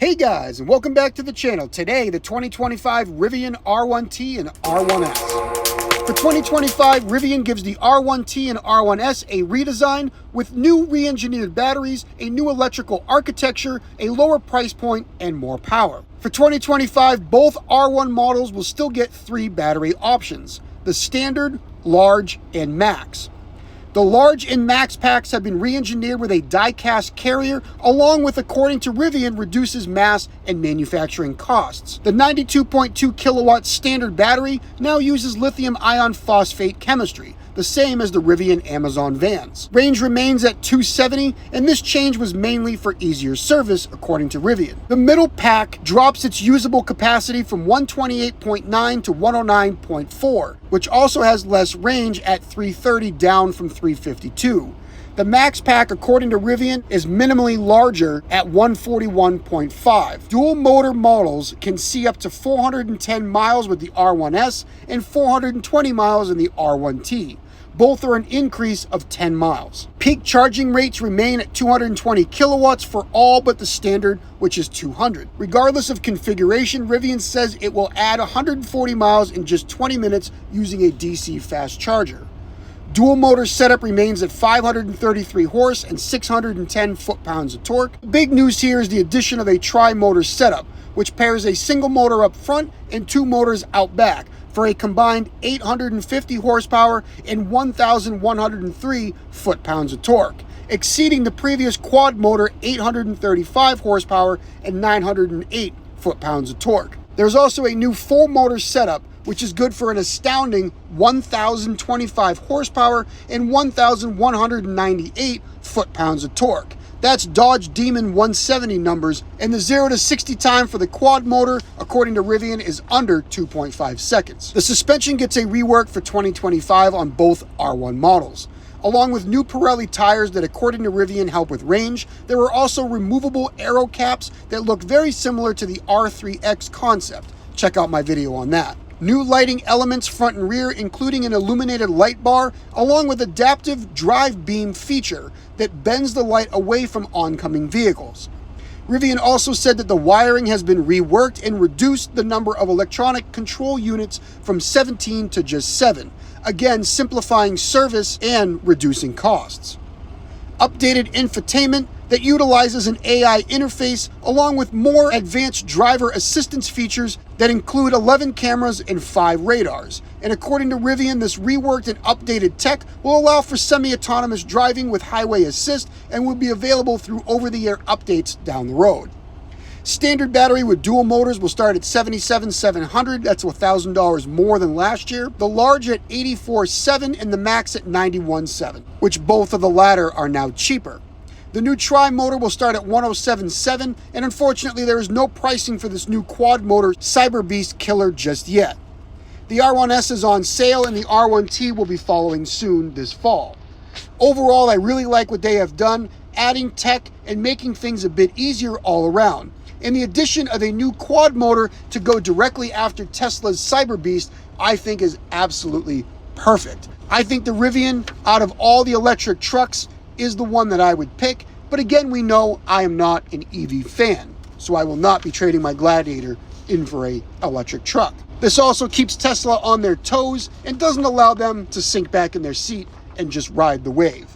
Hey guys, and welcome back to the channel. Today, the 2025 Rivian R1T and R1S. For 2025, Rivian gives the R1T and R1S a redesign with new re-engineered batteries, a new electrical architecture, a lower price point, and more power. For 2025, both R1 models will still get 3 battery options: the Standard, Large, and Max. The Large and Max packs have been re-engineered with a die-cast carrier, along with, according to Rivian, reduces mass and manufacturing costs. The 92.2 kilowatt Standard battery now uses lithium iron phosphate chemistry, the same as the Rivian Amazon vans. Range remains at 270, and this change was mainly for easier service, according to Rivian. The middle pack drops its usable capacity from 128.9 to 109.4, which also has less range at 330 down from 352. The Max pack, according to Rivian, is minimally larger at 141.5. Dual motor models can see up to 410 miles with the R1S and 420 miles in the R1T. Both are an increase of 10 miles. Peak charging rates remain at 220 kilowatts for all but the Standard, which is 200. Regardless of configuration, Rivian says it will add 140 miles in just 20 minutes using a DC fast charger. Dual motor setup remains at 533 horse and 610 foot-pounds of torque. The big news here is the addition of a tri-motor setup, which pairs a single motor up front and 2 motors out back for a combined 850 horsepower and 1,103 foot-pounds of torque, exceeding the previous quad motor 835 horsepower and 908 foot-pounds of torque. There's also a new 4-motor setup, which is good for an astounding 1,025 horsepower and 1,198 foot-pounds of torque. That's Dodge Demon 170 numbers, and the 0 to 60 time for the quad motor, according to Rivian, is under 2.5 seconds. The suspension gets a rework for 2025 on both R1 models. Along with new Pirelli tires that, according to Rivian, help with range, there were also removable aero caps that look very similar to the R3X concept. Check out my video on that. New lighting elements front and rear, including an illuminated light bar, along with adaptive drive beam feature that bends the light away from oncoming vehicles. Rivian also said that the wiring has been reworked and reduced the number of electronic control units from 17 to just 7, again simplifying service and reducing costs. Updated infotainment that utilizes an AI interface, along with more advanced driver assistance features that include 11 cameras and 5 radars. And according to Rivian, this reworked and updated tech will allow for semi-autonomous driving with highway assist and will be available through over-the-air updates down the road. Standard battery with dual motors will start at $77,700. That's $1,000 more than last year. The Large at $84,700 and the Max at $91,700, which both of the latter are now cheaper. The new tri-motor will start at $107,700, and unfortunately there is no pricing for this new quad motor Cyber Beast killer just yet. The R1S is on sale and the R1T will be following soon this fall. Overall, I really like what they have done, adding tech and making things a bit easier all around. And the addition of a new quad motor to go directly after Tesla's Cyber Beast, I think is absolutely perfect. I think the Rivian, out of all the electric trucks, is the one that I would pick, but again, we know I am not an EV fan, so I will not be trading my Gladiator in for an electric truck. This also keeps Tesla on their toes and doesn't allow them to sink back in their seat and just ride the wave.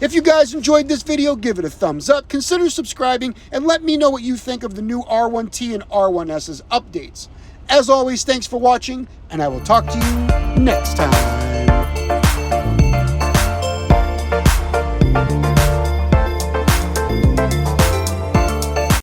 If you guys enjoyed this video, give it a thumbs up, consider subscribing, and let me know what you think of the new R1T and R1S's updates. As always, thanks for watching, and I will talk to you next time.